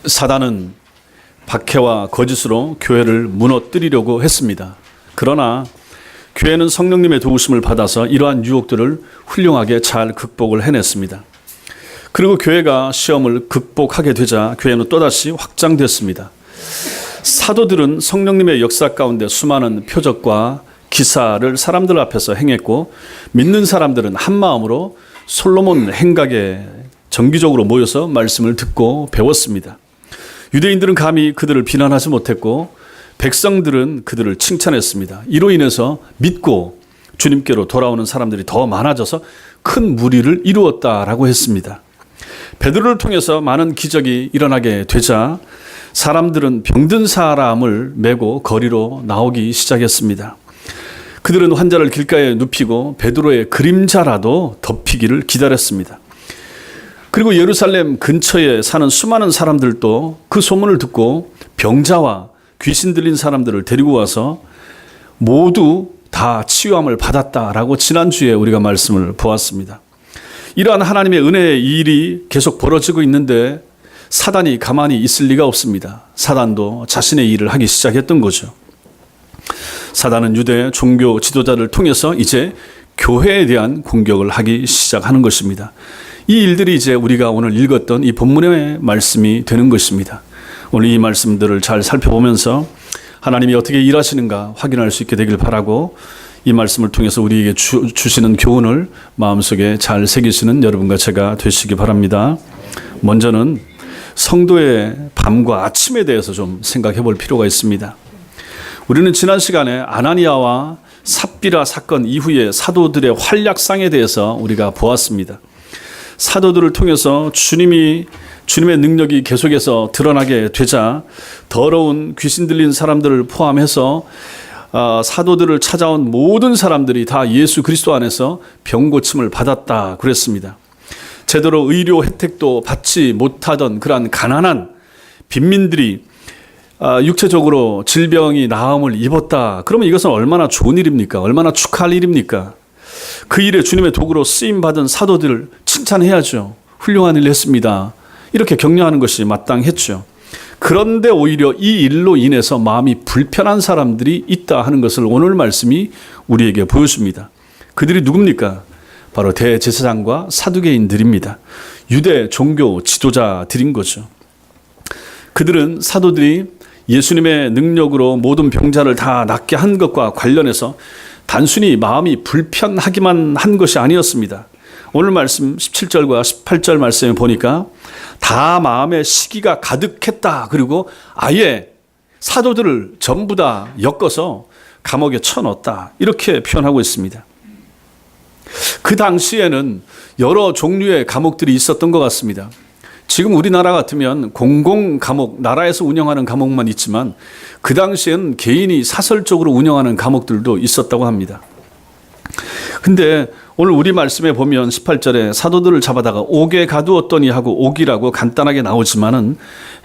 사단은 박해와 거짓으로 교회를 무너뜨리려고 했습니다. 그러나 교회는 성령님의 도우심을 받아서 이러한 유혹들을 훌륭하게 잘 극복을 해냈습니다. 그리고 교회가 시험을 극복하게 되자 교회는 또다시 확장됐습니다. 사도들은 성령님의 역사 가운데 수많은 표적과 기사를 사람들 앞에서 행했고, 믿는 사람들은 한 마음으로 솔로몬 행각에 정기적으로 모여서 말씀을 듣고 배웠습니다. 유대인들은 감히 그들을 비난하지 못했고 백성들은 그들을 칭찬했습니다. 이로 인해서 믿고 주님께로 돌아오는 사람들이 더 많아져서 큰 무리를 이루었다라고 했습니다. 베드로를 통해서 많은 기적이 일어나게 되자 사람들은 병든 사람을 메고 거리로 나오기 시작했습니다. 그들은 환자를 길가에 눕히고 베드로의 그림자라도 덮이기를 기다렸습니다. 그리고 예루살렘 근처에 사는 수많은 사람들도 그 소문을 듣고 병자와 귀신 들린 사람들을 데리고 와서 모두 다 치유함을 받았다라고 지난주에 우리가 말씀을 보았습니다. 이러한 하나님의 은혜의 일이 계속 벌어지고 있는데 사단이 가만히 있을 리가 없습니다. 사단도 자신의 일을 하기 시작했던 거죠. 사단은 유대 종교 지도자를 통해서 이제 교회에 대한 공격을 하기 시작하는 것입니다. 이 일들이 이제 우리가 오늘 읽었던 이 본문의 말씀이 되는 것입니다. 오늘 이 말씀들을 잘 살펴보면서 하나님이 어떻게 일하시는가 확인할 수 있게 되길 바라고, 이 말씀을 통해서 우리에게 주시는 교훈을 마음속에 잘 새기시는 여러분과 제가 되시기 바랍니다. 먼저는 성도의 밤과 아침에 대해서 좀 생각해 볼 필요가 있습니다. 우리는 지난 시간에 아나니아와 삽비라 사건 이후의 사도들의 활약상에 대해서 우리가 보았습니다. 사도들을 통해서 주님의 능력이 계속해서 드러나게 되자 더러운 귀신 들린 사람들을 포함해서 사도들을 찾아온 모든 사람들이 다 예수 그리스도 안에서 병고침을 받았다 그랬습니다. 제대로 의료 혜택도 받지 못하던 그러한 가난한 빈민들이 육체적으로 질병이 나음을 입었다. 그러면 이것은 얼마나 좋은 일입니까? 얼마나 축하할 일입니까? 그 일에 주님의 도구로 쓰임받은 사도들을 칭찬해야죠. 훌륭한 일을 했습니다. 이렇게 격려하는 것이 마땅했죠. 그런데 오히려 이 일로 인해서 마음이 불편한 사람들이 있다 하는 것을 오늘 말씀이 우리에게 보여줍니다. 그들이 누굽니까? 바로 대제사장과 사두개인들입니다. 유대 종교 지도자들인 거죠. 그들은 사도들이 예수님의 능력으로 모든 병자를 다 낫게 한 것과 관련해서 단순히 마음이 불편하기만 한 것이 아니었습니다. 오늘 말씀 17절과 18절 말씀에 보니까 다 마음에 시기가 가득했다. 그리고 아예 사도들을 전부 다 엮어서 감옥에 쳐넣었다. 이렇게 표현하고 있습니다. 그 당시에는 여러 종류의 감옥들이 있었던 것 같습니다. 지금 우리나라 같으면 공공 감옥, 나라에서 운영하는 감옥만 있지만 그 당시에는 개인이 사설적으로 운영하는 감옥들도 있었다고 합니다. 근데 오늘 우리 말씀에 보면 18절에 사도들을 잡아다가 옥에 가두었더니 하고 옥이라고 간단하게 나오지만은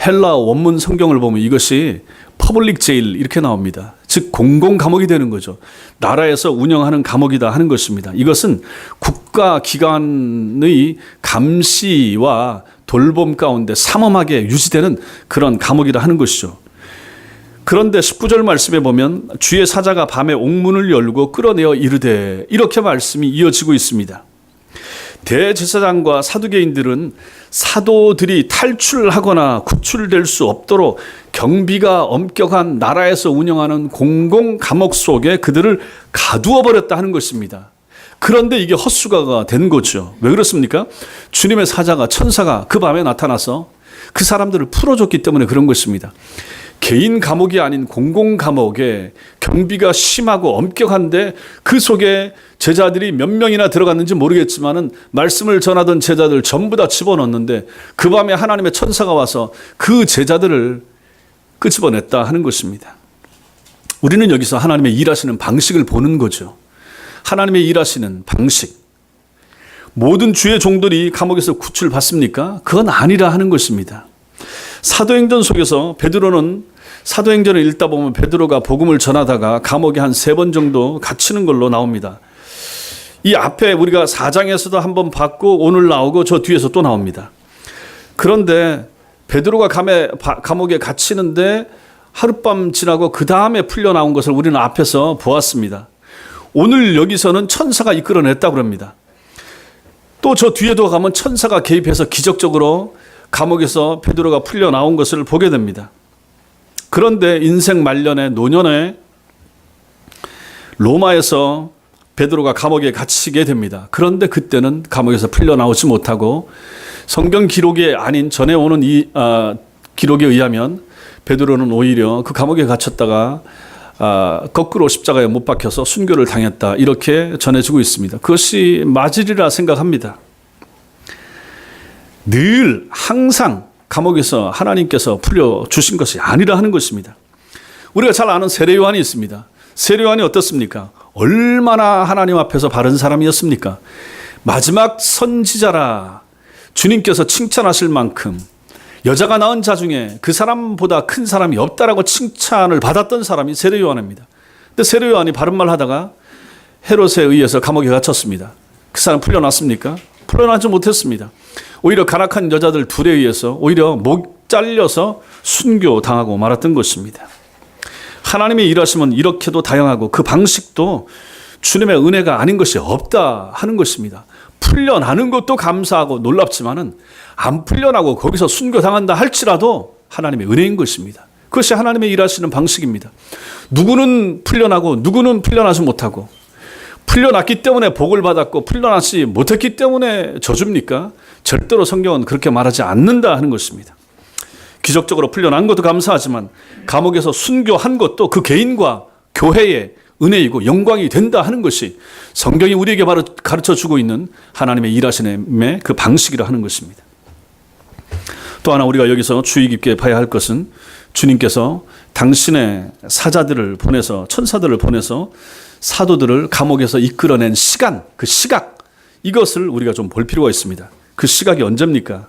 헬라 원문 성경을 보면 이것이 퍼블릭 제일 이렇게 나옵니다. 즉 공공 감옥이 되는 거죠. 나라에서 운영하는 감옥이다 하는 것입니다. 이것은 국가 기관의 감시와 돌봄 가운데 삼엄하게 유지되는 그런 감옥이라 하는 것이죠. 그런데 19절 말씀에 보면 주의 사자가 밤에 옥문을 열고 끌어내어 이르되, 이렇게 말씀이 이어지고 있습니다. 대제사장과 사두개인들은 사도들이 탈출하거나 구출될 수 없도록 경비가 엄격한 나라에서 운영하는 공공 감옥 속에 그들을 가두어 버렸다 하는 것입니다. 그런데 이게 헛수가가 된 거죠. 왜 그렇습니까? 주님의 사자가, 천사가 그 밤에 나타나서 그 사람들을 풀어줬기 때문에 그런 것입니다. 개인 감옥이 아닌 공공 감옥에 경비가 심하고 엄격한데 그 속에 제자들이 몇 명이나 들어갔는지 모르겠지만은 말씀을 전하던 제자들 전부 다 집어넣었는데 그 밤에 하나님의 천사가 와서 그 제자들을 끄집어냈다 하는 것입니다. 우리는 여기서 하나님의 일하시는 방식을 보는 거죠. 하나님의 일하시는 방식. 모든 주의 종들이 감옥에서 구출받습니까? 그건 아니라 하는 것입니다. 사도행전 속에서 베드로는 사도행전을 읽다 보면 베드로가 복음을 전하다가 감옥에 한 3번 정도 갇히는 걸로 나옵니다. 이 앞에 우리가 4장에서도 한번 봤고 오늘 나오고 저 뒤에서 또 나옵니다. 그런데 베드로가 감옥에 갇히는데 하룻밤 지나고 그 다음에 풀려 나온 것을 우리는 앞에서 보았습니다. 오늘 여기서는 천사가 이끌어냈다고 합니다. 또 저 뒤에도 가면 천사가 개입해서 기적적으로 감옥에서 베드로가 풀려 나온 것을 보게 됩니다. 그런데 인생 말년에 노년에 로마에서 베드로가 감옥에 갇히게 됩니다. 그런데 그때는 감옥에서 풀려 나오지 못하고 성경 기록이 아닌 전에 오는 기록에 의하면 베드로는 오히려 그 감옥에 갇혔다가 거꾸로 십자가에 못 박혀서 순교를 당했다, 이렇게 전해지고 있습니다. 그것이 맞으리라 생각합니다. 늘 항상 감옥에서 하나님께서 풀려주신 것이 아니라 하는 것입니다. 우리가 잘 아는 세례 요한이 있습니다. 세례 요한이 어떻습니까? 얼마나 하나님 앞에서 바른 사람이었습니까? 마지막 선지자라 주님께서 칭찬하실 만큼 여자가 낳은 자 중에 그 사람보다 큰 사람이 없다라고 칭찬을 받았던 사람이 세례 요한입니다. 근데 세례 요한이 바른 말 하다가 헤롯에 의해서 감옥에 갇혔습니다. 그 사람 풀려났습니까? 풀려나지 못했습니다. 오히려 간악한 여자들 둘에 의해서 오히려 목 잘려서 순교 당하고 말았던 것입니다. 하나님의 일하심은 이렇게도 다양하고 그 방식도 주님의 은혜가 아닌 것이 없다 하는 것입니다. 풀려나는 것도 감사하고 놀랍지만은 안 풀려나고 거기서 순교당한다 할지라도 하나님의 은혜인 것입니다. 그것이 하나님의 일하시는 방식입니다. 누구는 풀려나고 누구는 풀려나지 못하고, 풀려났기 때문에 복을 받았고 풀려나지 못했기 때문에 저주입니까? 절대로 성경은 그렇게 말하지 않는다 하는 것입니다. 기적적으로 풀려난 것도 감사하지만 감옥에서 순교한 것도 그 개인과 교회의 은혜이고 영광이 된다 하는 것이 성경이 우리에게 바로 가르쳐주고 있는 하나님의 일하심의 그 방식이라 하는 것입니다. 또 하나 우리가 여기서 주의 깊게 봐야 할 것은 주님께서 당신의 사자들을 보내서, 천사들을 보내서 사도들을 감옥에서 이끌어낸 시간, 그 시각, 이것을 우리가 좀 볼 필요가 있습니다. 그 시각이 언제입니까?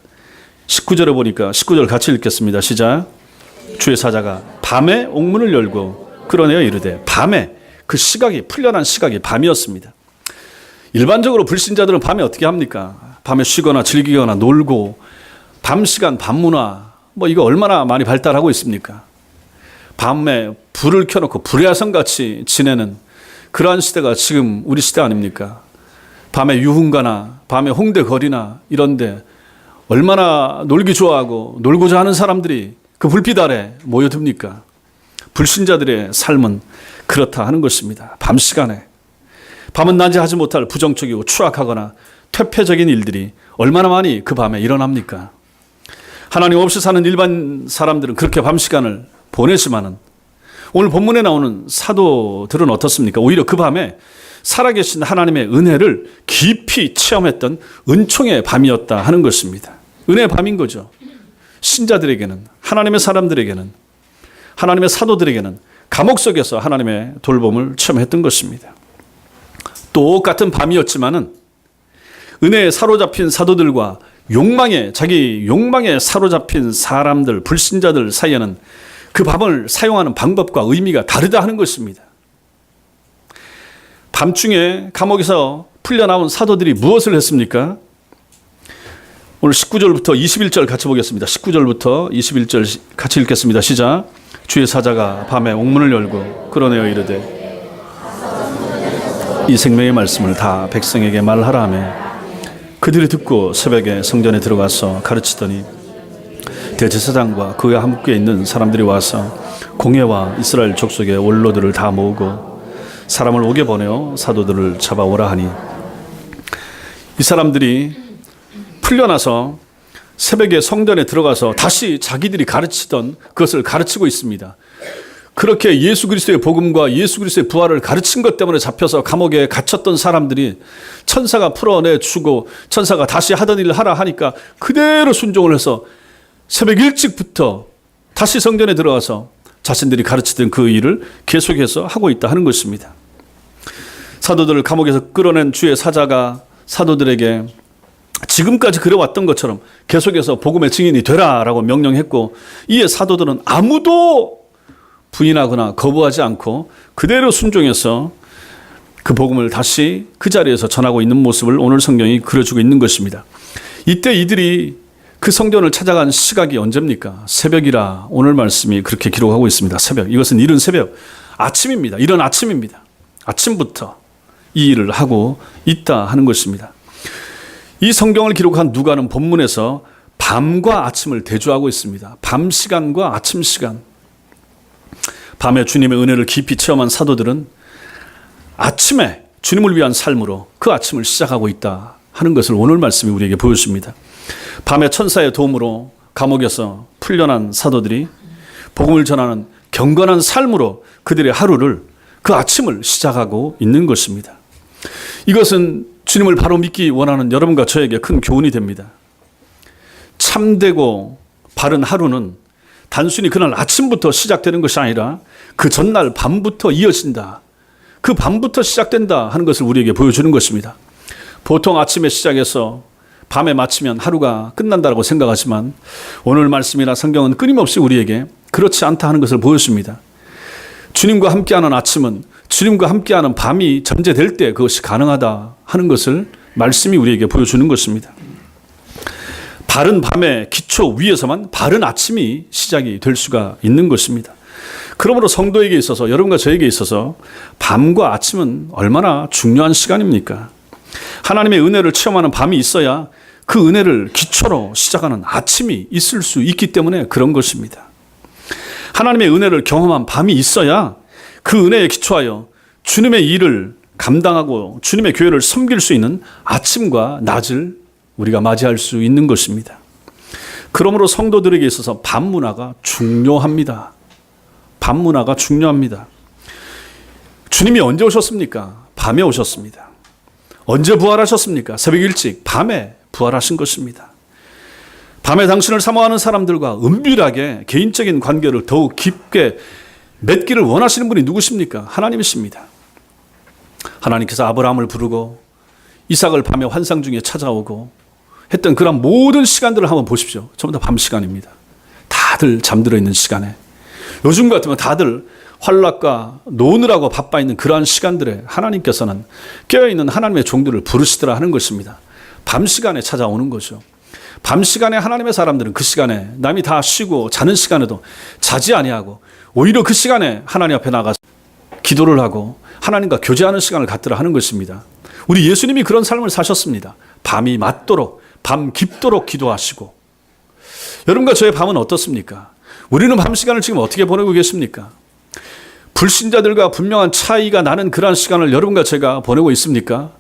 19절에 보니까, 19절 같이 읽겠습니다. 시작. 주의 사자가 밤에 옥문을 열고 끌어내어 이르되, 밤에, 그 시각이, 풀려난 시각이 밤이었습니다. 일반적으로 불신자들은 밤에 어떻게 합니까? 밤에 쉬거나 즐기거나 놀고, 밤 시간, 밤 문화, 이거 얼마나 많이 발달하고 있습니까? 밤에 불을 켜놓고 불야성같이 지내는 그러한 시대가 지금 우리 시대 아닙니까? 밤에 유흥가나 밤에 홍대 거리나 이런데 얼마나 놀기 좋아하고 놀고자 하는 사람들이 그 불빛 아래 모여듭니까? 불신자들의 삶은 그렇다 하는 것입니다. 밤 시간에, 밤은 낮에 하지 못할 부정적이고 추악하거나 퇴폐적인 일들이 얼마나 많이 그 밤에 일어납니까? 하나님 없이 사는 일반 사람들은 그렇게 밤 시간을 보내지만은 오늘 본문에 나오는 사도들은 어떻습니까? 오히려 그 밤에 살아계신 하나님의 은혜를 깊이 체험했던 은총의 밤이었다 하는 것입니다. 은혜의 밤인 거죠. 신자들에게는, 하나님의 사람들에게는, 하나님의 사도들에게는 감옥 속에서 하나님의 돌봄을 체험했던 것입니다. 똑같은 밤이었지만은 은혜에 사로잡힌 사도들과 자기 욕망에 사로잡힌 사람들, 불신자들 사이에는 그 밤을 사용하는 방법과 의미가 다르다 하는 것입니다. 밤중에 감옥에서 풀려나온 사도들이 무엇을 했습니까? 오늘 19절부터 21절 같이 보겠습니다. 19절부터 21절 같이 읽겠습니다. 시작. 주의 사자가 밤에 옥문을 열고 끌어내어 이르되, 이 생명의 말씀을 다 백성에게 말하라 하며 그들이 듣고 새벽에 성전에 들어가서 가르치더니 대제사장과 그와 함께 있는 사람들이 와서 공회와 이스라엘 족속의 원로들을 다 모으고 사람을 옥에 보내어 사도들을 잡아오라 하니, 이 사람들이 풀려나서 새벽에 성전에 들어가서 다시 자기들이 가르치던 그것을 가르치고 있습니다. 그렇게 예수 그리스도의 복음과 예수 그리스도의 부활을 가르친 것 때문에 잡혀서 감옥에 갇혔던 사람들이 천사가 풀어내주고 천사가 다시 하던 일을 하라 하니까 그대로 순종을 해서 새벽 일찍부터 다시 성전에 들어가서 자신들이 가르치던 그 일을 계속해서 하고 있다 하는 것입니다. 사도들을 감옥에서 끌어낸 주의 사자가 사도들에게 지금까지 그래왔던 것처럼 계속해서 복음의 증인이 되라라고 명령했고, 이에 사도들은 아무도 부인하거나 거부하지 않고 그대로 순종해서 그 복음을 다시 그 자리에서 전하고 있는 모습을 오늘 성경이 그려주고 있는 것입니다. 이때 이들이 그 성전을 찾아간 시각이 언제입니까? 새벽이라 오늘 말씀이 그렇게 기록하고 있습니다. 새벽. 이것은 이른 새벽, 아침입니다. 이른 아침입니다. 아침부터 이 일을 하고 있다 하는 것입니다. 이 성경을 기록한 누가는 본문에서 밤과 아침을 대조하고 있습니다. 밤 시간과 아침 시간. 밤에 주님의 은혜를 깊이 체험한 사도들은 아침에 주님을 위한 삶으로 그 아침을 시작하고 있다 하는 것을 오늘 말씀이 우리에게 보여줍니다. 밤에 천사의 도움으로 감옥에서 풀려난 사도들이 복음을 전하는 경건한 삶으로 그들의 하루를, 그 아침을 시작하고 있는 것입니다. 이것은 주님을 바로 믿기 원하는 여러분과 저에게 큰 교훈이 됩니다. 참되고 바른 하루는 단순히 그날 아침부터 시작되는 것이 아니라 그 전날 밤부터 이어진다. 그 밤부터 시작된다 하는 것을 우리에게 보여주는 것입니다. 보통 아침에 시작해서 밤에 마치면 하루가 끝난다고 생각하지만 오늘 말씀이나 성경은 끊임없이 우리에게 그렇지 않다 하는 것을 보여줍니다. 주님과 함께하는 아침은 주님과 함께하는 밤이 전제될 때 그것이 가능하다 하는 것을 말씀이 우리에게 보여주는 것입니다. 바른 밤의 기초 위에서만 바른 아침이 시작이 될 수가 있는 것입니다. 그러므로 성도에게 있어서, 여러분과 저에게 있어서 밤과 아침은 얼마나 중요한 시간입니까? 하나님의 은혜를 체험하는 밤이 있어야 그 은혜를 기초로 시작하는 아침이 있을 수 있기 때문에 그런 것입니다. 하나님의 은혜를 경험한 밤이 있어야 그 은혜에 기초하여 주님의 일을 감당하고 주님의 교회를 섬길 수 있는 아침과 낮을 우리가 맞이할 수 있는 것입니다. 그러므로 성도들에게 있어서 밤 문화가 중요합니다. 밤 문화가 중요합니다. 주님이 언제 오셨습니까? 밤에 오셨습니다. 언제 부활하셨습니까? 새벽 일찍 밤에 부활하신 것입니다. 밤에 당신을 사모하는 사람들과 은밀하게 개인적인 관계를 더욱 깊게 맺기를 원하시는 분이 누구십니까? 하나님이십니다. 하나님께서 아브라함을 부르고 이삭을 밤에 환상 중에 찾아오고 했던 그런 모든 시간들을 한번 보십시오. 전부 다 밤 시간입니다. 다들 잠들어 있는 시간에, 요즘 같으면 다들 환락과 노느라고 바빠 있는 그러한 시간들에 하나님께서는 깨어있는 하나님의 종들을 부르시더라 하는 것입니다. 밤 시간에 찾아오는 거죠. 밤 시간에 하나님의 사람들은 그 시간에 남이 다 쉬고 자는 시간에도 자지 아니하고 오히려 그 시간에 하나님 앞에 나가서 기도를 하고 하나님과 교제하는 시간을 갖더라 하는 것입니다. 우리 예수님이 그런 삶을 사셨습니다. 밤이 맞도록, 밤 깊도록 기도하시고. 여러분과 저의 밤은 어떻습니까? 우리는 밤 시간을 지금 어떻게 보내고 계십니까? 불신자들과 분명한 차이가 나는 그러한 시간을 여러분과 제가 보내고 있습니까?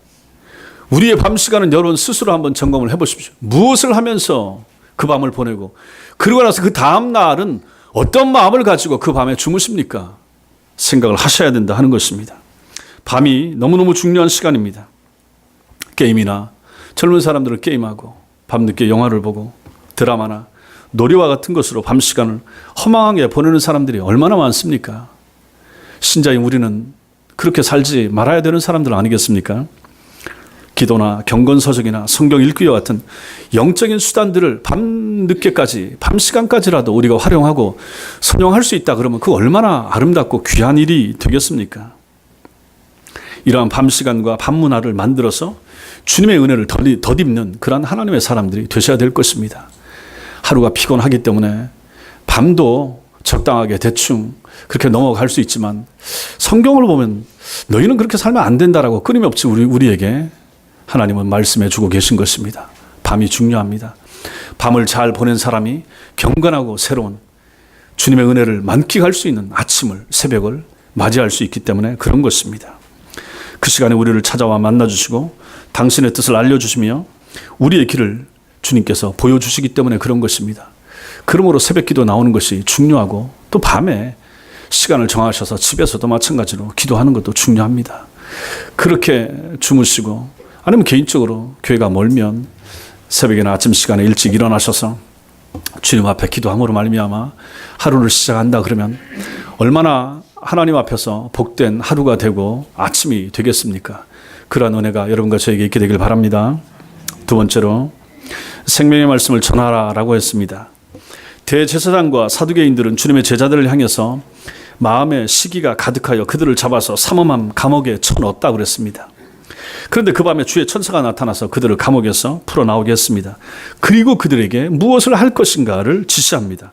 우리의 밤 시간은 여러분 스스로 한번 점검을 해보십시오. 무엇을 하면서 그 밤을 보내고, 그러고 나서 그 다음 날은 어떤 마음을 가지고 그 밤에 주무십니까? 생각을 하셔야 된다 하는 것입니다. 밤이 너무너무 중요한 시간입니다. 게임이나 젊은 사람들은 게임하고 밤늦게 영화를 보고 드라마나 놀이와 같은 것으로 밤 시간을 허망하게 보내는 사람들이 얼마나 많습니까? 신자인 우리는 그렇게 살지 말아야 되는 사람들 아니겠습니까? 기도나 경건서적이나 성경 읽기와 같은 영적인 수단들을 밤늦게까지, 밤 시간까지라도 우리가 활용하고 선용할 수 있다 그러면 그 얼마나 아름답고 귀한 일이 되겠습니까? 이러한 밤 시간과 밤 문화를 만들어서 주님의 은혜를 덧입는 그러한 하나님의 사람들이 되셔야 될 것입니다. 하루가 피곤하기 때문에 밤도 적당하게 대충 그렇게 넘어갈 수 있지만 성경을 보면 너희는 그렇게 살면 안 된다라고 끊임없이 우리에게 하나님은 말씀해 주고 계신 것입니다. 밤이 중요합니다. 밤을 잘 보낸 사람이 경건하고 새로운 주님의 은혜를 만끽할 수 있는 아침을, 새벽을 맞이할 수 있기 때문에 그런 것입니다. 그 시간에 우리를 찾아와 만나주시고 당신의 뜻을 알려주시며 우리의 길을 주님께서 보여주시기 때문에 그런 것입니다. 그러므로 새벽 기도 나오는 것이 중요하고 또 밤에 시간을 정하셔서 집에서도 마찬가지로 기도하는 것도 중요합니다. 그렇게 주무시고 아니면 개인적으로 교회가 멀면 새벽이나 아침 시간에 일찍 일어나셔서 주님 앞에 기도함으로 말미암아 하루를 시작한다 그러면 얼마나 하나님 앞에서 복된 하루가 되고 아침이 되겠습니까? 그러한 은혜가 여러분과 저에게 있게 되길 바랍니다. 두 번째로 생명의 말씀을 전하라라고 했습니다. 대제사장과 사두개인들은 주님의 제자들을 향해서 마음의 시기가 가득하여 그들을 잡아서 삼엄한 감옥에 쳐넣었다 그랬습니다. 그런데 그 밤에 주의 천사가 나타나서 그들을 감옥에서 풀어나오게 했습니다. 그리고 그들에게 무엇을 할 것인가를 지시합니다.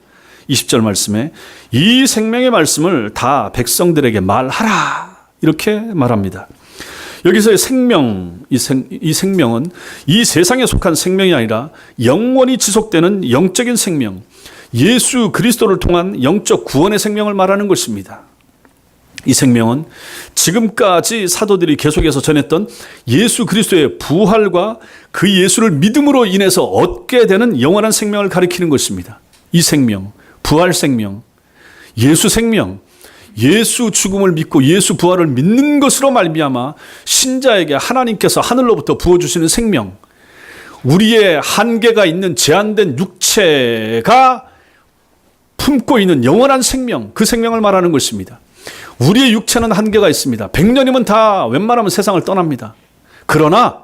20절 말씀에 이 생명의 말씀을 다 백성들에게 말하라 이렇게 말합니다. 여기서의 생명, 이 생명은 이 세상에 속한 생명이 아니라 영원히 지속되는 영적인 생명, 예수 그리스도를 통한 영적 구원의 생명을 말하는 것입니다. 이 생명은 지금까지 사도들이 계속해서 전했던 예수 그리스도의 부활과 그 예수를 믿음으로 인해서 얻게 되는 영원한 생명을 가리키는 것입니다. 이 생명, 부활 생명, 예수 생명, 예수 죽음을 믿고 예수 부활을 믿는 것으로 말미암아 신자에게 하나님께서 하늘로부터 부어주시는 생명, 우리의 한계가 있는 제한된 육체가 품고 있는 영원한 생명, 그 생명을 말하는 것입니다. 우리의 육체는 한계가 있습니다. 100년이면 다 웬만하면 세상을 떠납니다. 그러나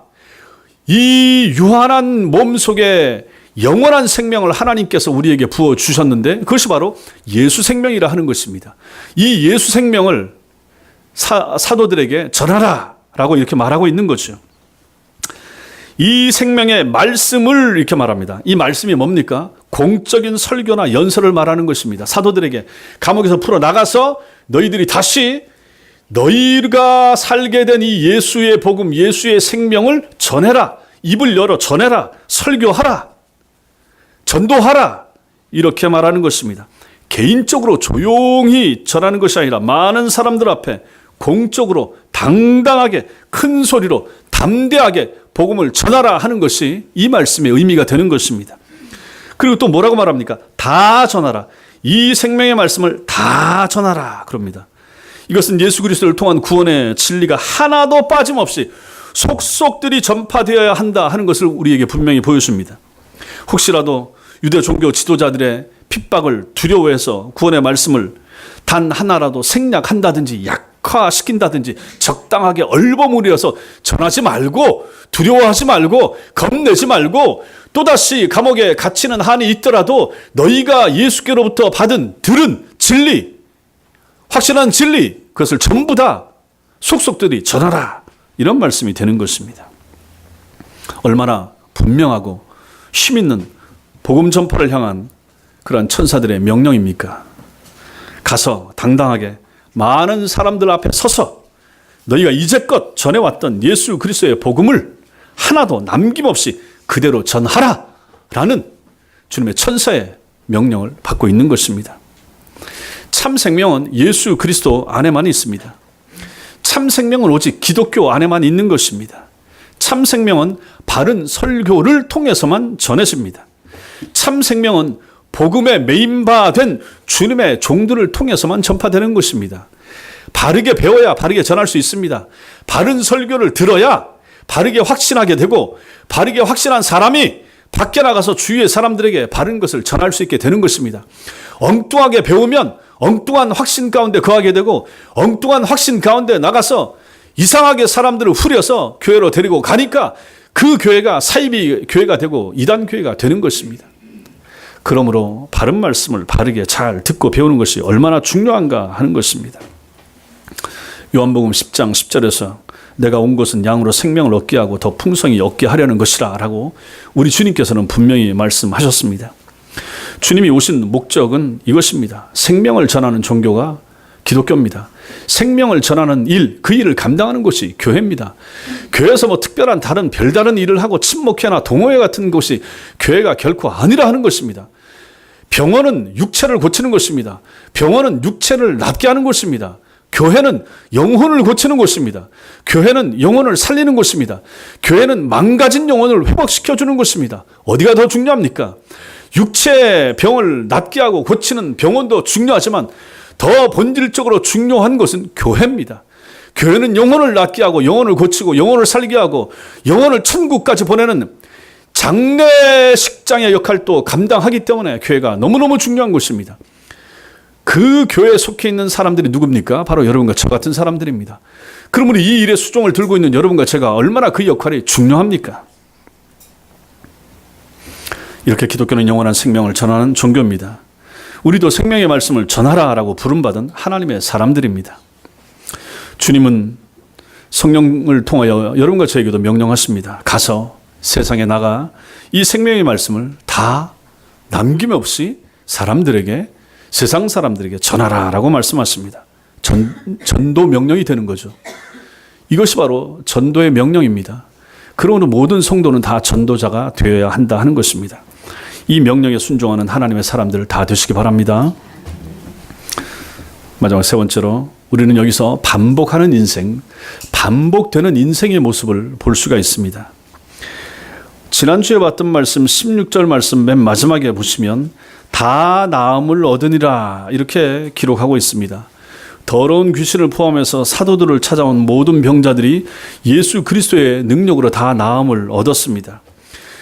이 유한한 몸 속에 영원한 생명을 하나님께서 우리에게 부어주셨는데 그것이 바로 예수 생명이라 하는 것입니다. 이 예수 생명을 사도들에게 전하라 라고 이렇게 말하고 있는 거죠. 이 생명의 말씀을 이렇게 말합니다. 이 말씀이 뭡니까? 공적인 설교나 연설을 말하는 것입니다. 사도들에게 감옥에서 풀어나가서 너희들이 다시 너희가 살게 된 이 예수의 복음, 예수의 생명을 전해라. 입을 열어 전해라. 설교하라. 전도하라. 이렇게 말하는 것입니다. 개인적으로 조용히 전하는 것이 아니라 많은 사람들 앞에 공적으로 당당하게 큰 소리로 담대하게 복음을 전하라 하는 것이 이 말씀의 의미가 되는 것입니다. 그리고 또 뭐라고 말합니까? 다 전하라. 이 생명의 말씀을 다 전하라 그럽니다. 이것은 예수 그리스도를 통한 구원의 진리가 하나도 빠짐없이 속속들이 전파되어야 한다 하는 것을 우리에게 분명히 보여줍니다. 혹시라도 유대 종교 지도자들의 핍박을 두려워해서 구원의 말씀을 단 하나라도 생략한다든지 약화시킨다든지 적당하게 얼버무려서 전하지 말고 두려워하지 말고 겁내지 말고 또다시 감옥에 갇히는 한이 있더라도 너희가 예수께로부터 들은 진리, 확실한 진리, 그것을 전부 다 속속들이 전하라. 이런 말씀이 되는 것입니다. 얼마나 분명하고 힘있는 복음 전파를 향한 그러한 천사들의 명령입니까? 가서 당당하게 많은 사람들 앞에 서서 너희가 이제껏 전해왔던 예수 그리스도의 복음을 하나도 남김없이 그대로 전하라 라는 주님의 천사의 명령을 받고 있는 것입니다. 참 생명은 예수 그리스도 안에만 있습니다. 참 생명은 오직 기독교 안에만 있는 것입니다. 참 생명은 바른 설교를 통해서만 전해집니다. 참 생명은 복음에 메인바된 주님의 종들을 통해서만 전파되는 것입니다. 바르게 배워야 바르게 전할 수 있습니다. 바른 설교를 들어야 바르게 확신하게 되고 바르게 확신한 사람이 밖에 나가서 주위의 사람들에게 바른 것을 전할 수 있게 되는 것입니다. 엉뚱하게 배우면 엉뚱한 확신 가운데 거하게 되고 엉뚱한 확신 가운데 나가서 이상하게 사람들을 후려서 교회로 데리고 가니까 그 교회가 사이비 교회가 되고 이단 교회가 되는 것입니다. 그러므로 바른 말씀을 바르게 잘 듣고 배우는 것이 얼마나 중요한가 하는 것입니다. 요한복음 10장 10절에서 내가 온 것은 양으로 생명을 얻게 하고 더 풍성히 얻게 하려는 것이라 라고 우리 주님께서는 분명히 말씀하셨습니다. 주님이 오신 목적은 이것입니다. 생명을 전하는 종교가 기독교입니다. 생명을 전하는 일, 그 일을 감당하는 곳이 교회입니다. 교회에서 뭐 특별한 별다른 일을 하고 친목회나 동호회 같은 곳이 교회가 결코 아니라 하는 것입니다. 병원은 육체를 고치는 것입니다. 병원은 육체를 낫게 하는 것입니다. 교회는 영혼을 고치는 곳입니다. 교회는 영혼을 살리는 곳입니다. 교회는 망가진 영혼을 회복시켜주는 곳입니다. 어디가 더 중요합니까? 육체 병을 낫게 하고 고치는 병원도 중요하지만 더 본질적으로 중요한 것은 교회입니다. 교회는 영혼을 낫게 하고 영혼을 고치고 영혼을 살게 하고 영혼을 천국까지 보내는 장례식장의 역할도 감당하기 때문에 교회가 너무너무 중요한 곳입니다. 그 교회에 속해 있는 사람들이 누굽니까? 바로 여러분과 저 같은 사람들입니다. 그러므로 이 일의 수종을 들고 있는 여러분과 제가 얼마나 그 역할이 중요합니까? 이렇게 기독교는 영원한 생명을 전하는 종교입니다. 우리도 생명의 말씀을 전하라라고 부름받은 하나님의 사람들입니다. 주님은 성령을 통하여 여러분과 저에게도 명령하십니다. 가서 세상에 나가 이 생명의 말씀을 다 남김없이 사람들에게, 세상 사람들에게 전하라라고 말씀하십니다. 전도 명령이 되는 거죠. 이것이 바로 전도의 명령입니다. 그러므로 모든 성도는 다 전도자가 되어야 한다 하는 것입니다. 이 명령에 순종하는 하나님의 사람들 다 되시기 바랍니다. 마지막 세 번째로 우리는 여기서 반복하는 인생, 반복되는 인생의 모습을 볼 수가 있습니다. 지난주에 봤던 말씀 16절 말씀 맨 마지막에 보시면 다 나음을 얻으니라 이렇게 기록하고 있습니다. 더러운 귀신을 포함해서 사도들을 찾아온 모든 병자들이 예수 그리스도의 능력으로 다 나음을 얻었습니다.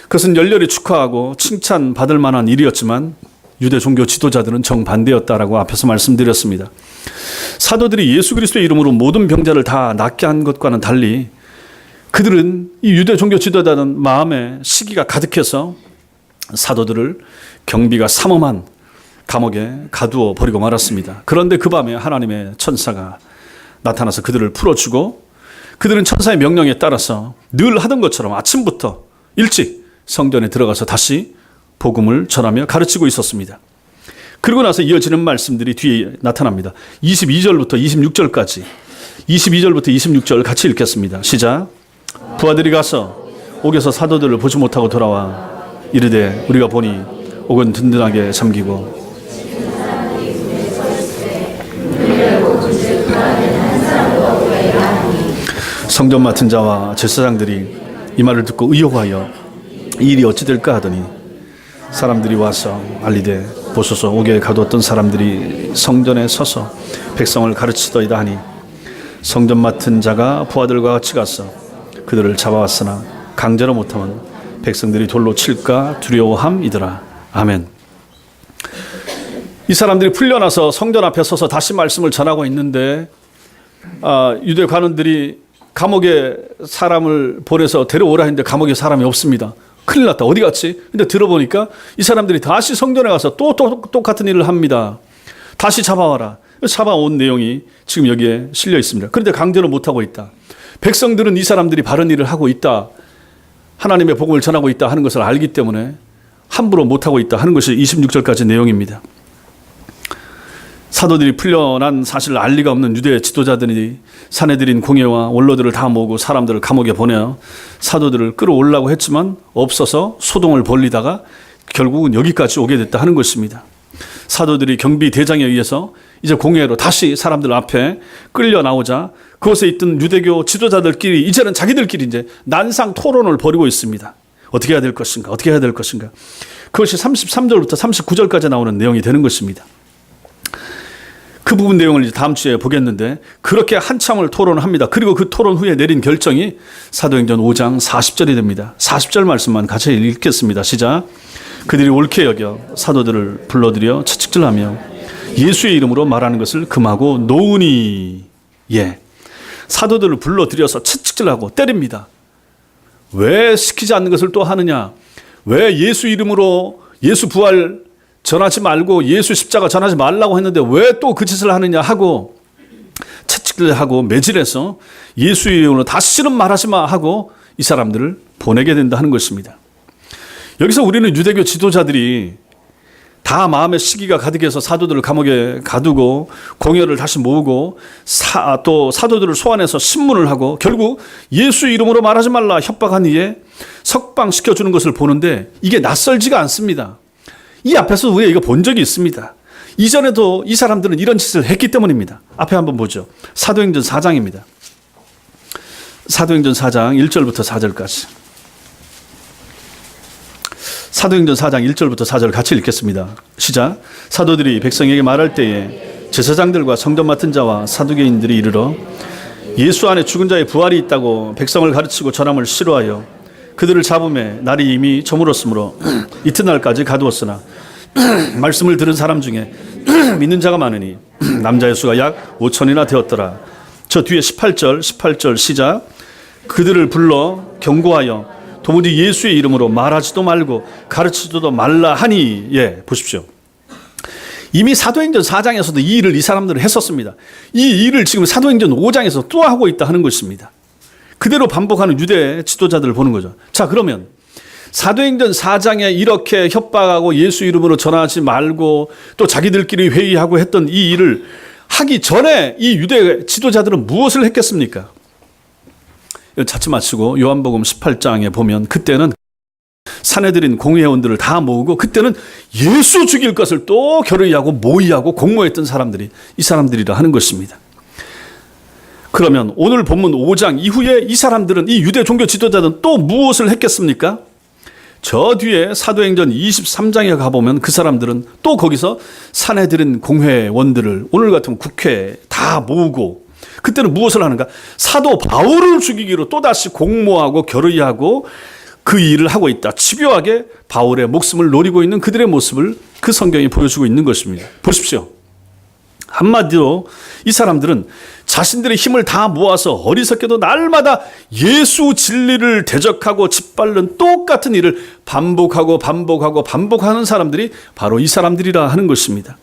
그것은 열렬히 축하하고 칭찬받을 만한 일이었지만 유대 종교 지도자들은 정반대였다라고 앞에서 말씀드렸습니다. 사도들이 예수 그리스도의 이름으로 모든 병자를 다 낫게 한 것과는 달리 그들은 이 유대 종교 지도자들은 마음에 시기가 가득해서 사도들을 경비가 삼엄한 감옥에 가두어 버리고 말았습니다. 그런데 그 밤에 하나님의 천사가 나타나서 그들을 풀어주고 그들은 천사의 명령에 따라서 늘 하던 것처럼 아침부터 일찍 성전에 들어가서 다시 복음을 전하며 가르치고 있었습니다. 그리고 나서 이어지는 말씀들이 뒤에 나타납니다. 22절부터 26절까지 22절부터 26절 같이 읽겠습니다. 시작. 부하들이 가서 옥에서 사도들을 보지 못하고 돌아와 이르되 우리가 보니 옥은 든든하게 잠기고 성전 맡은 자와 제사장들이 이 말을 듣고 의혹하여 이 일이 어찌 될까 하더니 사람들이 와서 알리되 보소서 옥에 가두었던 사람들이 성전에 서서 백성을 가르치더이다 하니 성전 맡은 자가 부하들과 같이 가서 그들을 잡아왔으나 강제로 못하면 백성들이 돌로 칠까 두려워함이더라. 아멘. 이 사람들이 풀려나서 성전 앞에 서서 다시 말씀을 전하고 있는데 유대 관원들이 감옥에 사람을 보내서 데려오라 했는데 감옥에 사람이 없습니다. 큰일 났다. 어디 갔지? 근데 들어보니까 이 사람들이 다시 성전에 가서 또 똑같은 일을 합니다. 다시 잡아와라. 잡아온 내용이 지금 여기에 실려 있습니다. 그런데 강제로 못하고 있다. 백성들은 이 사람들이 바른 일을 하고 있다. 하나님의 복음을 전하고 있다 하는 것을 알기 때문에 함부로 못하고 있다 하는 것이 26절까지 내용입니다. 사도들이 풀려난 사실을 알 리가 없는 유대 지도자들이 사내들인 공회와 원로들을 다 모으고 사람들을 감옥에 보내어 사도들을 끌어올라고 했지만 없어서 소동을 벌리다가 결국은 여기까지 오게 됐다 하는 것입니다. 사도들이 경비 대장에 의해서 이제 공회로 다시 사람들 앞에 끌려 나오자 그곳에 있던 유대교 지도자들끼리 이제는 자기들끼리 이제 난상 토론을 벌이고 있습니다. 어떻게 해야 될 것인가? 어떻게 해야 될 것인가? 그것이 33절부터 39절까지 나오는 내용이 되는 것입니다. 그 부분 내용을 이제 다음 주에 보겠는데 그렇게 한참을 토론을 합니다. 그리고 그 토론 후에 내린 결정이 사도행전 5장 40절이 됩니다. 40절 말씀만 같이 읽겠습니다. 시작. 그들이 옳게 여겨 사도들을 불러들여 채찍질하며 예수의 이름으로 말하는 것을 금하고 놓으니 사도들을 불러들여서 채찍질하고 때립니다. 왜 시키지 않는 것을 또 하느냐? 왜 예수 이름으로 예수 부활 전하지 말고 예수 십자가 전하지 말라고 했는데 왜 또 그 짓을 하느냐 하고 채찍질하고 매질해서 예수의 이름으로 다시는 말하지 마 하고 이 사람들을 보내게 된다 하는 것입니다. 여기서 우리는 유대교 지도자들이 다 마음의 시기가 가득해서 사도들을 감옥에 가두고 공회를 다시 모으고 또 사도들을 소환해서 신문을 하고 결국 예수 이름으로 말하지 말라 협박한 이에 석방시켜주는 것을 보는데 이게 낯설지가 않습니다. 이 앞에서 우리가 이거 본 적이 있습니다. 이전에도 이 사람들은 이런 짓을 했기 때문입니다. 앞에 한번 보죠. 사도행전 4장입니다. 사도행전 4장 1절부터 4절까지. 사도행전 4장 1절부터 4절 같이 읽겠습니다. 시작. 사도들이 백성에게 말할 때에 제사장들과 성전 맡은 자와 사두개인들이 이르러 예수 안에 죽은 자의 부활이 있다고 백성을 가르치고 전함을 싫어하여 그들을 잡음에 날이 이미 저물었으므로 이튿날까지 가두었으나 말씀을 들은 사람 중에 믿는 자가 많으니 남자의 수가 약 5천이나 되었더라. 저 뒤에 18절 시작. 그들을 불러 경고하여 도무지 예수의 이름으로 말하지도 말고 가르치지도 말라 하니 보십시오. 이미 사도행전 4장에서도 이 일을 이 사람들은 했었습니다. 이 일을 지금 사도행전 5장에서 또 하고 있다 하는 것입니다. 그대로 반복하는 유대 지도자들을 보는 거죠. 자, 그러면 사도행전 4장에 이렇게 협박하고 예수 이름으로 전하지 말고 또 자기들끼리 회의하고 했던 이 일을 하기 전에 이 유대 지도자들은 무엇을 했겠습니까? 차츰 마치고 요한복음 18장에 보면 그때는 사내들인 공회원들을 다 모으고 그때는 예수 죽일 것을 또 결의하고 모의하고 공모했던 사람들이 이 사람들이라 하는 것입니다. 그러면 오늘 본문 5장 이후에 이 사람들은, 이 유대 종교 지도자들은 또 무엇을 했겠습니까? 저 뒤에 사도행전 23장에 가보면 그 사람들은 또 거기서 사내들인 공회원들을, 오늘 같으면 국회 다 모으고 그때는 무엇을 하는가? 사도 바울을 죽이기로 또다시 공모하고 결의하고 그 일을 하고 있다. 집요하게 바울의 목숨을 노리고 있는 그들의 모습을 그 성경이 보여주고 있는 것입니다. 보십시오. 한마디로 이 사람들은 자신들의 힘을 다 모아서 어리석게도 날마다 예수 진리를 대적하고 짓밟는 똑같은 일을 반복하는 사람들이 바로 이 사람들이라 하는 것입니다.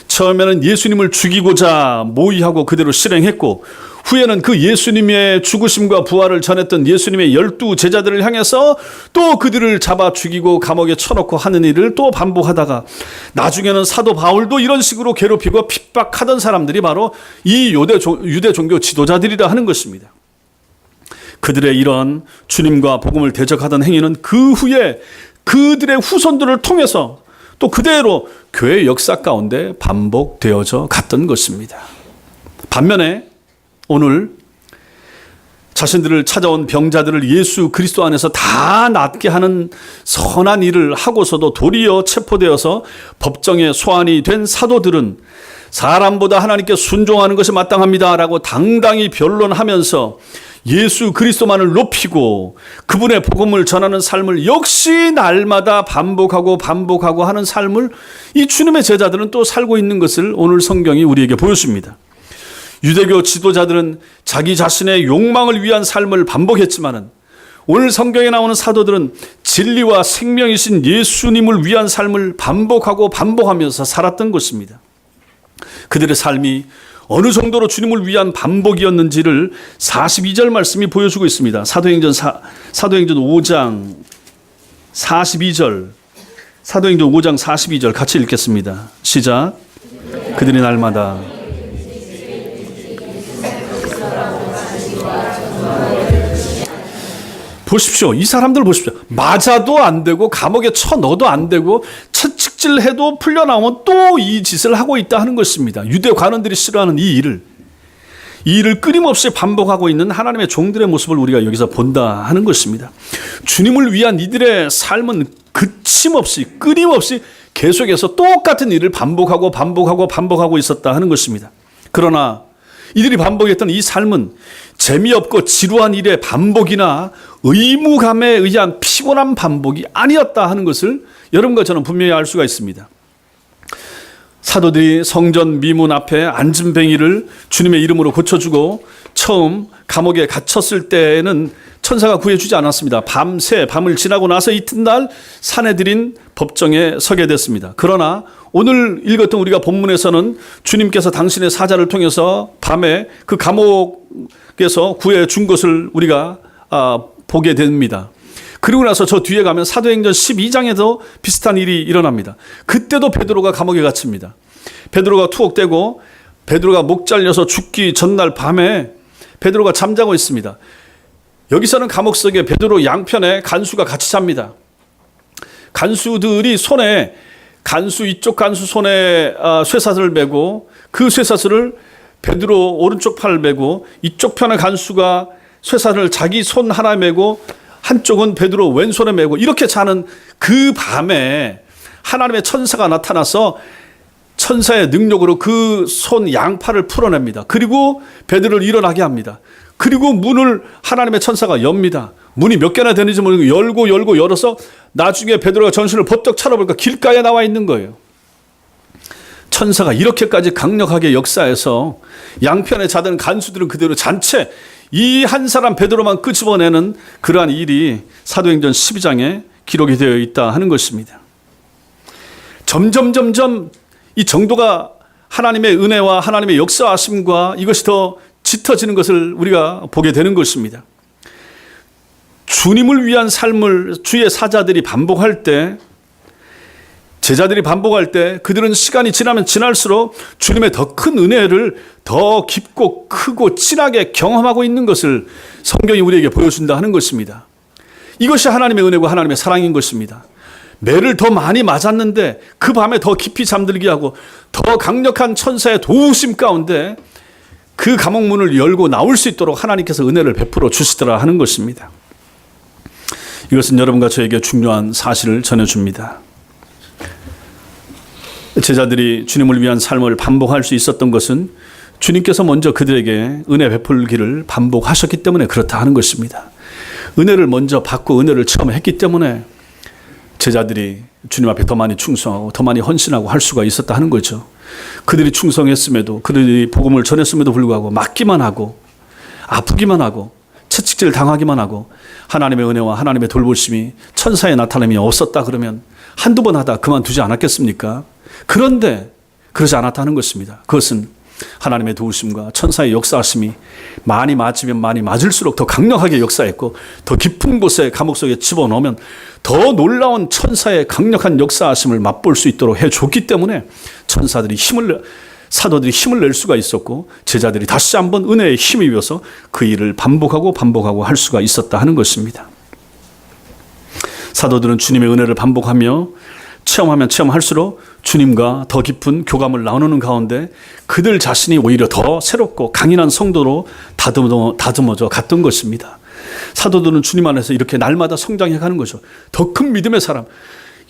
처음에는 예수님을 죽이고자 모의하고 그대로 실행했고, 후에는 그 예수님의 죽으심과 부활을 전했던 예수님의 12 제자들을 향해서 또 그들을 잡아 죽이고 감옥에 쳐넣고 하는 일을 또 반복하다가 나중에는 사도 바울도 이런 식으로 괴롭히고 핍박하던 사람들이 바로 이 유대 종교 지도자들이라 하는 것입니다. 그들의 이런 주님과 복음을 대적하던 행위는 그 후에 그들의 후손들을 통해서 또 그대로 교회 역사 가운데 반복되어져 갔던 것입니다. 반면에 오늘 자신들을 찾아온 병자들을 예수 그리스도 안에서 다 낫게 하는 선한 일을 하고서도 도리어 체포되어서 법정에 소환이 된 사도들은 사람보다 하나님께 순종하는 것이 마땅합니다라고 당당히 변론하면서 예수 그리스도만을 높이고 그분의 복음을 전하는 삶을 역시 날마다 반복하고 하는 삶을 이 주님의 제자들은 또 살고 있는 것을 오늘 성경이 우리에게 보여줍니다. 유대교 지도자들은 자기 자신의 욕망을 위한 삶을 반복했지만은 오늘 성경에 나오는 사도들은 진리와 생명이신 예수님을 위한 삶을 반복하면서 살았던 것입니다. 그들의 삶이 어느 정도로 주님을 위한 반복이었는지를 42절 말씀이 보여주고 있습니다. 사도행전 5장 42절, 사도행전 5장 42절 같이 읽겠습니다. 시작. 그들이 날마다 보십시오. 이 사람들 보십시오. 맞아도 안 되고 감옥에 쳐넣어도 안 되고 채찍질해도 풀려나오면 또 이 짓을 하고 있다 하는 것입니다. 유대 관원들이 싫어하는 이 일을 끊임없이 반복하고 있는 하나님의 종들의 모습을 우리가 여기서 본다 하는 것입니다. 주님을 위한 이들의 삶은 끊임없이 계속해서 똑같은 일을 반복하고 있었다 하는 것입니다. 그러나 이들이 반복했던 이 삶은 재미없고 지루한 일의 반복이나 의무감에 의한 피곤한 반복이 아니었다 하는 것을 여러분과 저는 분명히 알 수가 있습니다. 사도들이 성전 미문 앞에 앉은뱅이를 주님의 이름으로 고쳐주고 처음 감옥에 갇혔을 때에는 천사가 구해주지 않았습니다. 밤을 지나고 나서 이튿날 사내들인 법정에 서게 됐습니다. 그러나 오늘 읽었던 우리가 본문에서는 주님께서 당신의 사자를 통해서 밤에 그 감옥에서 구해준 것을 우리가 보게 됩니다. 그리고 나서 저 뒤에 가면 사도행전 12장에도 비슷한 일이 일어납니다. 그때도 베드로가 감옥에 갇힙니다. 베드로가 투옥되고 베드로가 목 잘려서 죽기 전날 밤에 베드로가 잠자고 있습니다. 여기서는 감옥 속에 베드로 양편에 간수가 같이 잡니다. 간수들이 이쪽 간수 손에 쇠사슬을 메고 그 쇠사슬을 베드로 오른쪽 팔을 메고 이쪽 편의 간수가 쇠사슬을 자기 손 하나 메고 한쪽은 베드로 왼손에 메고 이렇게 자는 그 밤에 하나님의 천사가 나타나서 천사의 능력으로 그 손 양팔을 풀어냅니다. 그리고 베드로를 일어나게 합니다. 그리고 문을 하나님의 천사가 엽니다. 문이 몇 개나 되는지 모르고 열어서 나중에 베드로가 정신을 번쩍 차려보니까 길가에 나와 있는 거예요. 천사가 이렇게까지 강력하게 역사해서 양편에 자던 간수들은 그대로 잔채 이 한 사람 베드로만 끄집어내는 그러한 일이 사도행전 12장에 기록이 되어 있다 하는 것입니다. 점점 이 정도가 하나님의 은혜와 하나님의 역사하심과 이것이 더 짙어지는 것을 우리가 보게 되는 것입니다. 주님을 위한 삶을 주의 사자들이 반복할 때, 제자들이 반복할 때 그들은 시간이 지나면 지날수록 주님의 더 큰 은혜를 더 깊고 크고 진하게 경험하고 있는 것을 성경이 우리에게 보여준다 하는 것입니다. 이것이 하나님의 은혜고 하나님의 사랑인 것입니다. 매를 더 많이 맞았는데 그 밤에 더 깊이 잠들게 하고 더 강력한 천사의 도우심 가운데 그 감옥문을 열고 나올 수 있도록 하나님께서 은혜를 베풀어 주시더라 하는 것입니다. 이것은 여러분과 저에게 중요한 사실을 전해줍니다. 제자들이 주님을 위한 삶을 반복할 수 있었던 것은 주님께서 먼저 그들에게 은혜 베풀기를 반복하셨기 때문에 그렇다 하는 것입니다. 은혜를 먼저 받고 은혜를 처음 했기 때문에 제자들이 주님 앞에 더 많이 충성하고 더 많이 헌신하고 할 수가 있었다 하는 거죠. 그들이 충성했음에도, 그들이 복음을 전했음에도 불구하고 맞기만 하고 아프기만 하고 채찍질 당하기만 하고 하나님의 은혜와 하나님의 돌보심이 천사의 나타남이 없었다 그러면 한두 번 하다 그만두지 않았겠습니까? 그런데 그러지 않았다는 것입니다. 그것은 하나님의 도우심과 천사의 역사하심이 많이 맞으면 많이 맞을수록 더 강력하게 역사했고 더 깊은 곳에 감옥 속에 집어넣으면 더 놀라운 천사의 강력한 역사하심을 맛볼 수 있도록 해줬기 때문에 사도들이 힘을 낼 수가 있었고 제자들이 다시 한번 은혜에 힘입어서 그 일을 반복하고 할 수가 있었다 하는 것입니다. 사도들은 주님의 은혜를 반복하며 체험하면 체험할수록 주님과 더 깊은 교감을 나누는 가운데 그들 자신이 오히려 더 새롭고 강인한 성도로 다듬어져 갔던 것입니다. 사도들은 주님 안에서 이렇게 날마다 성장해 가는 거죠. 더 큰 믿음의 사람,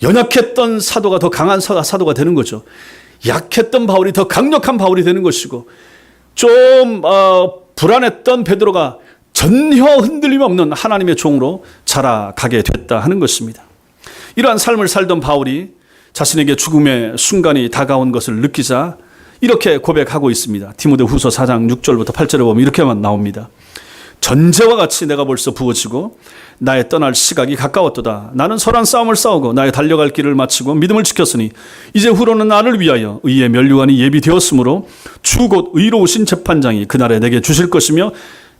연약했던 사도가 더 강한 사도가 되는 거죠. 약했던 바울이 더 강력한 바울이 되는 것이고 좀 불안했던 베드로가 전혀 흔들림 없는 하나님의 종으로 자라가게 됐다 하는 것입니다. 이러한 삶을 살던 바울이 자신에게 죽음의 순간이 다가온 것을 느끼자 이렇게 고백하고 있습니다. 디모데후서 4장 6절부터 8절에 보면 이렇게만 나옵니다. 전제와 같이 내가 벌써 부어지고 나의 떠날 시각이 가까웠도다. 나는 선한 싸움을 싸우고 나의 달려갈 길을 마치고 믿음을 지켰으니 이제 후로는 나를 위하여 의의 면류관이 예비되었으므로 주 곧 의로우신 재판장이 그날에 내게 주실 것이며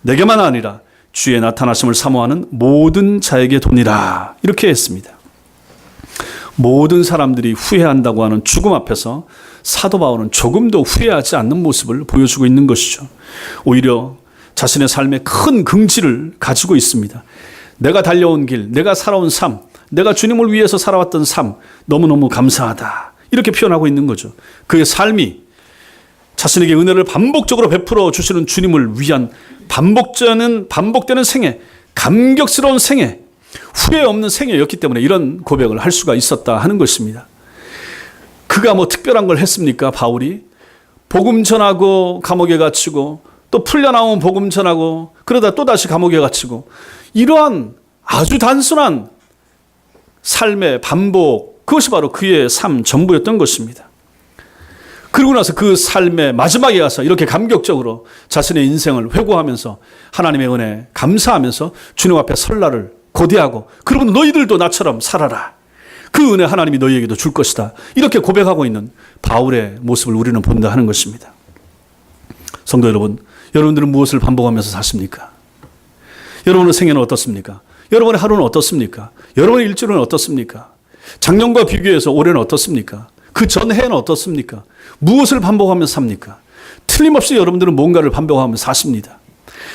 내게만 아니라 주의 나타나심을 사모하는 모든 자에게 도니라. 이렇게 했습니다. 모든 사람들이 후회한다고 하는 죽음 앞에서 사도 바울은 조금도 후회하지 않는 모습을 보여주고 있는 것이죠. 오히려 자신의 삶에 큰 긍지를 가지고 있습니다. 내가 달려온 길, 내가 살아온 삶, 내가 주님을 위해서 살아왔던 삶 너무너무 감사하다. 이렇게 표현하고 있는 거죠. 그의 삶이 자신에게 은혜를 반복적으로 베풀어 주시는 주님을 위한 반복되는 생애, 감격스러운 생애, 후회 없는 생애였기 때문에 이런 고백을 할 수가 있었다 하는 것입니다. 그가 뭐 특별한 걸 했습니까? 바울이 복음 전하고 감옥에 갇히고 또 풀려나온 복음 전하고 그러다 또다시 감옥에 갇히고 이러한 아주 단순한 삶의 반복, 그것이 바로 그의 삶 전부였던 것입니다. 그러고 나서 그 삶의 마지막에 가서 이렇게 감격적으로 자신의 인생을 회고하면서 하나님의 은혜 감사하면서 주님 앞에 설날을 고대하고 그러면 너희들도 나처럼 살아라. 그 은혜 하나님이 너희에게도 줄 것이다. 이렇게 고백하고 있는 바울의 모습을 우리는 본다 하는 것입니다. 성도 여러분, 여러분들은 무엇을 반복하면서 사십니까? 여러분의 생애는 어떻습니까? 여러분의 하루는 어떻습니까? 여러분의 일주일은 어떻습니까? 작년과 비교해서 올해는 어떻습니까? 그 전해는 어떻습니까? 무엇을 반복하면서 삽니까? 틀림없이 여러분들은 뭔가를 반복하면서 사십니다.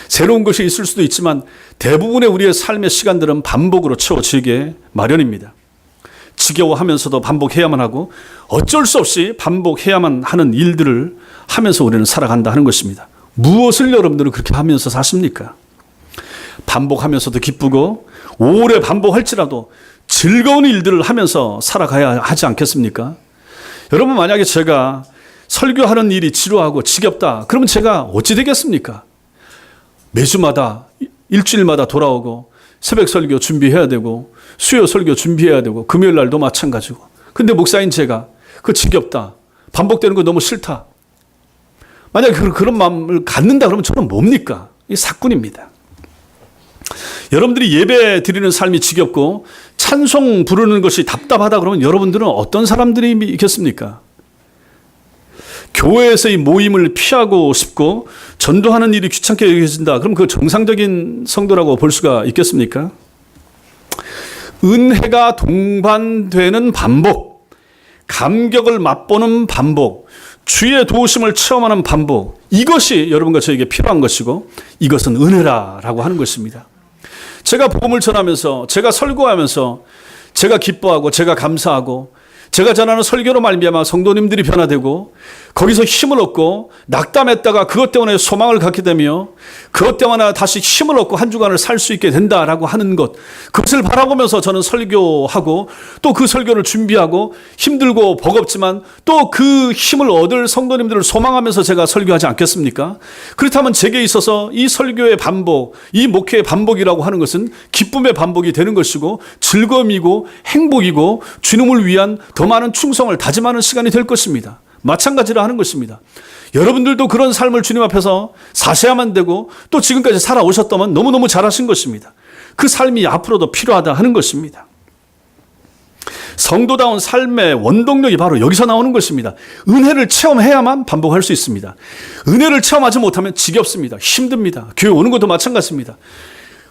새로운 것이 있을 수도 있지만 대부분의 우리의 삶의 시간들은 반복으로 채워지게 마련입니다. 지겨워하면서도 반복해야만 하고 어쩔 수 없이 반복해야만 하는 일들을 하면서 우리는 살아간다 하는 것입니다. 무엇을 여러분들은 그렇게 하면서 사십니까? 반복하면서도 기쁘고 오래 반복할지라도 즐거운 일들을 하면서 살아가야 하지 않겠습니까? 여러분, 만약에 제가 설교하는 일이 지루하고 지겹다 그러면 제가 어찌 되겠습니까? 매주마다 일주일마다 돌아오고 새벽 설교 준비해야 되고 수요 설교 준비해야 되고 금요일 날도 마찬가지고, 근데 목사인 제가 그 지겹다, 반복되는 거 너무 싫다, 만약에 그런 마음을 갖는다 그러면 저는 뭡니까? 이 사꾼입니다. 여러분들이 예배 드리는 삶이 지겹고 찬송 부르는 것이 답답하다 그러면 여러분들은 어떤 사람들이겠습니까? 교회에서의 모임을 피하고 싶고 전도하는 일이 귀찮게 여겨진다 그럼 그 정상적인 성도라고 볼 수가 있겠습니까? 은혜가 동반되는 반복, 감격을 맛보는 반복, 주의 도우심을 체험하는 반복, 이것이 여러분과 저에게 필요한 것이고 이것은 은혜라고 하는 것입니다. 제가 복음을 전하면서, 제가 설교하면서 제가 기뻐하고 제가 감사하고 제가 전하는 설교로 말미암아 성도님들이 변화되고 거기서 힘을 얻고 낙담했다가 그것 때문에 소망을 갖게 되며 그것 때문에 다시 힘을 얻고 한 주간을 살 수 있게 된다라고 하는 것, 그것을 바라보면서 저는 설교하고 또 그 설교를 준비하고 힘들고 버겁지만 또 그 힘을 얻을 성도님들을 소망하면서 제가 설교하지 않겠습니까? 그렇다면 제게 있어서 이 설교의 반복, 이 목회의 반복이라고 하는 것은 기쁨의 반복이 되는 것이고 즐거움이고 행복이고 주님을 위한 더 많은 충성을 다짐하는 시간이 될 것입니다. 마찬가지로 하는 것입니다. 여러분들도 그런 삶을 주님 앞에서 사셔야만 되고 또 지금까지 살아오셨다면 너무너무 잘하신 것입니다. 그 삶이 앞으로도 필요하다 하는 것입니다. 성도다운 삶의 원동력이 바로 여기서 나오는 것입니다. 은혜를 체험해야만 반복할 수 있습니다. 은혜를 체험하지 못하면 지겹습니다. 힘듭니다. 교회 오는 것도 마찬가지입니다.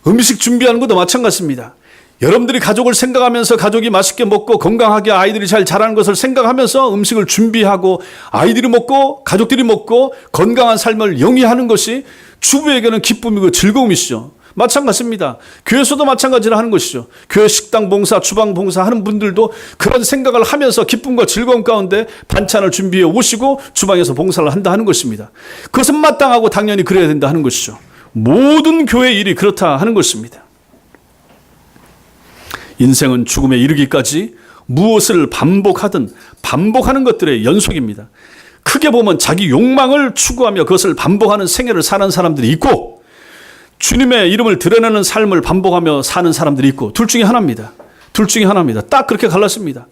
음식 준비하는 것도 마찬가지입니다. 여러분들이 가족을 생각하면서 가족이 맛있게 먹고 건강하게 아이들이 잘 자라는 것을 생각하면서 음식을 준비하고 아이들이 먹고 가족들이 먹고 건강한 삶을 영위하는 것이 주부에게는 기쁨이고 즐거움이시죠. 마찬가지입니다. 교회에서도 마찬가지로 하는 것이죠. 교회 식당 봉사, 주방 봉사 하는 분들도 그런 생각을 하면서 기쁨과 즐거움 가운데 반찬을 준비해 오시고 주방에서 봉사를 한다 하는 것입니다. 그것은 마땅하고 당연히 그래야 된다 하는 것이죠. 모든 교회 일이 그렇다 하는 것입니다. 인생은 죽음에 이르기까지 무엇을 반복하든 반복하는 것들의 연속입니다. 크게 보면 자기 욕망을 추구하며 그것을 반복하는 생애를 사는 사람들이 있고 주님의 이름을 드러내는 삶을 반복하며 사는 사람들이 있고 둘 중에 하나입니다. 둘 중에 하나입니다. 딱 그렇게 갈랐습니다.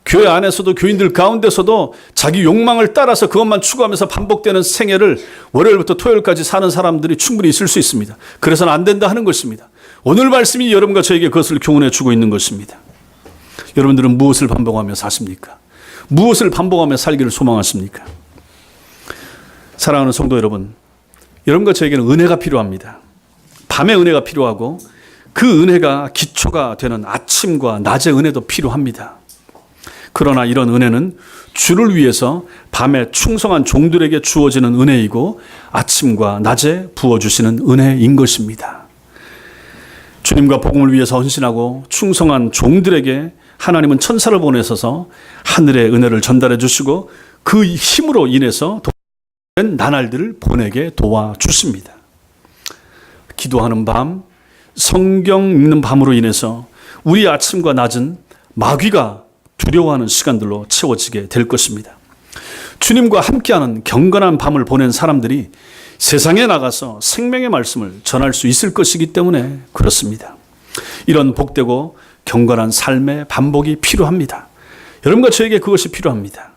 교회 안에서도 교인들 가운데서도 자기 욕망을 따라서 그것만 추구하면서 반복되는 생애를 월요일부터 토요일까지 사는 사람들이 충분히 있을 수 있습니다. 그래서는 안 된다 하는 것입니다. 오늘 말씀이 여러분과 저에게 그것을 교훈해 주고 있는 것입니다. 여러분들은 무엇을 반복하며 사십니까? 무엇을 반복하며 살기를 소망하십니까? 사랑하는 성도 여러분, 여러분과 저에게는 은혜가 필요합니다. 밤의 은혜가 필요하고 그 은혜가 기초가 되는 아침과 낮의 은혜도 필요합니다. 그러나 이런 은혜는 주를 위해서 밤에 충성한 종들에게 주어지는 은혜이고 아침과 낮에 부어주시는 은혜인 것입니다. 주님과 복음을 위해서 헌신하고 충성한 종들에게 하나님은 천사를 보내셔서 하늘의 은혜를 전달해 주시고 그 힘으로 인해서 도와낸 나날들을 보내게 도와주십니다. 기도하는 밤, 성경 읽는 밤으로 인해서 우리 아침과 낮은 마귀가 두려워하는 시간들로 채워지게 될 것입니다. 주님과 함께하는 경건한 밤을 보낸 사람들이 세상에 나가서 생명의 말씀을 전할 수 있을 것이기 때문에 그렇습니다. 이런 복되고 경건한 삶의 반복이 필요합니다. 여러분과 저에게 그것이 필요합니다.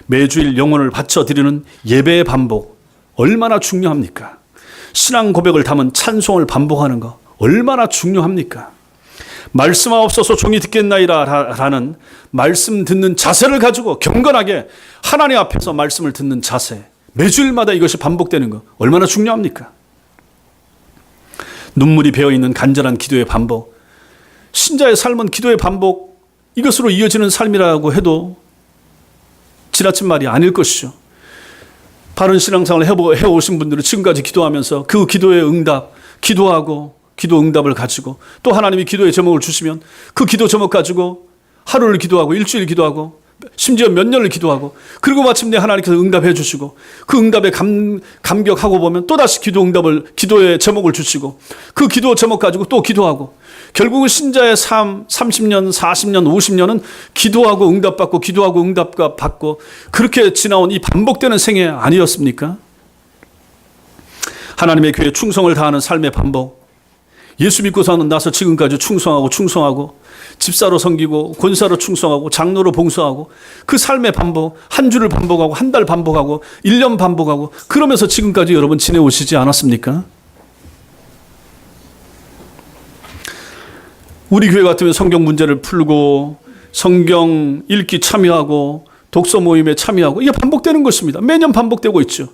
매주일 영혼을 바쳐드리는 예배의 반복 얼마나 중요합니까? 신앙 고백을 담은 찬송을 반복하는 거 얼마나 중요합니까? 말씀하옵소서 종이 듣겠나이다 라는 말씀 듣는 자세를 가지고 경건하게 하나님 앞에서 말씀을 듣는 자세, 매주일마다 이것이 반복되는 거 얼마나 중요합니까? 눈물이 배어있는 간절한 기도의 반복, 신자의 삶은 기도의 반복, 이것으로 이어지는 삶이라고 해도 지나친 말이 아닐 것이죠. 바른 신앙생활을 해오신 분들은 지금까지 기도하면서 그 기도의 응답, 기도하고 기도 응답을 가지고 또 하나님이 기도의 제목을 주시면 그 기도 제목 가지고 하루를 기도하고 일주일 기도하고 심지어 몇 년을 기도하고 그리고 마침내 하나님께서 응답해 주시고 그 응답에 감격하고 보면 또다시 기도의 제목을 주시고 그 기도 제목 가지고 또 기도하고 결국은 신자의 삶 30년, 40년, 50년은 기도하고 응답받고 기도하고 응답받고 그렇게 지나온 이 반복되는 생애 아니었습니까? 하나님의 교회에 충성을 다하는 삶의 반복, 예수 믿고 사는 나서 지금까지 충성하고 집사로 섬기고 권사로 충성하고 장로로 봉사하고 그 삶의 반복, 한 주를 반복하고 한 달 반복하고 1년 반복하고 그러면서 지금까지 여러분 지내오시지 않았습니까? 우리 교회 같으면 성경 문제를 풀고 성경 읽기 참여하고 독서 모임에 참여하고 이게 반복되는 것입니다. 매년 반복되고 있죠.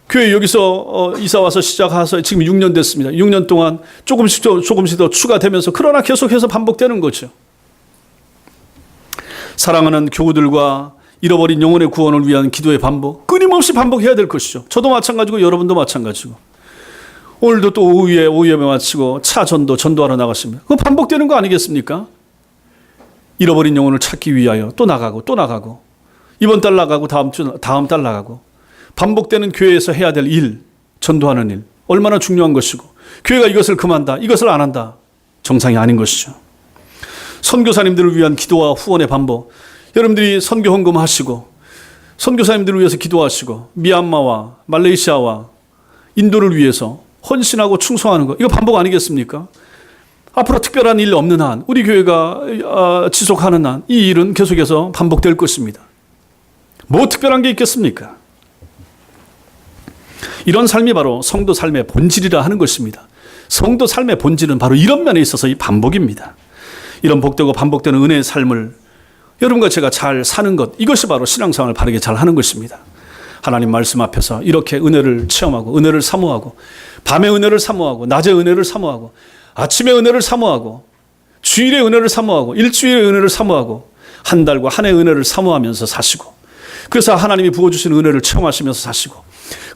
교회 여기서 이사 와서 시작해서 지금 6년 됐습니다. 6년 동안 조금씩 더 추가되면서 그러나 계속해서 반복되는 거죠. 사랑하는 교우들과 잃어버린 영혼의 구원을 위한 기도의 반복, 끊임없이 반복해야 될 것이죠. 저도 마찬가지고 여러분도 마찬가지고. 오늘도 또 오후에 예배 마치고 차 전도하러 나갔습니다. 그거 반복되는 거 아니겠습니까? 잃어버린 영혼을 찾기 위하여 또 나가고 이번 달 나가고 다음 달 나가고 반복되는 교회에서 해야 될 일, 전도하는 일 얼마나 중요한 것이고 교회가 이것을 금한다, 이것을 안 한다 정상이 아닌 것이죠. 선교사님들을 위한 기도와 후원의 반복, 여러분들이 선교 헌금하시고 선교사님들을 위해서 기도하시고 미얀마와 말레이시아와 인도를 위해서 헌신하고 충성하는 것, 이거 반복 아니겠습니까? 앞으로 특별한 일 없는 한, 우리 교회가 지속하는 한 이 일은 계속해서 반복될 것입니다. 뭐 특별한 게 있겠습니까? 이런 삶이 바로 성도 삶의 본질이라 하는 것입니다. 성도 삶의 본질은 바로 이런 면에 있어서 이 반복입니다. 이런 복되고 반복되는 은혜의 삶을 여러분과 제가 잘 사는 것, 이것이 바로 신앙생활을 바르게 잘 하는 것입니다. 하나님 말씀 앞에서 이렇게 은혜를 체험하고 은혜를 사모하고 밤에 은혜를 사모하고 낮에 은혜를 사모하고 아침에 은혜를 사모하고 주일에 은혜를 사모하고 일주일에 은혜를 사모하고 한 달과 한 해의 은혜를 사모하면서 사시고, 그래서 하나님이 부어주신 은혜를 체험하시면서 사시고,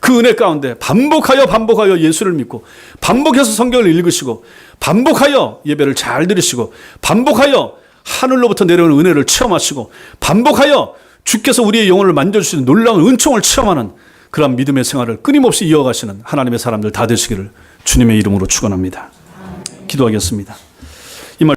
그 은혜 가운데 반복하여 예수를 믿고 반복해서 성경을 읽으시고 반복하여 예배를 잘 들으시고 반복하여 하늘로부터 내려오는 은혜를 체험하시고 반복하여 주께서 우리의 영혼을 만져주시는 놀라운 은총을 체험하는 그런 믿음의 생활을 끊임없이 이어가시는 하나님의 사람들 다 되시기를 주님의 이름으로 축원합니다. 기도하겠습니다.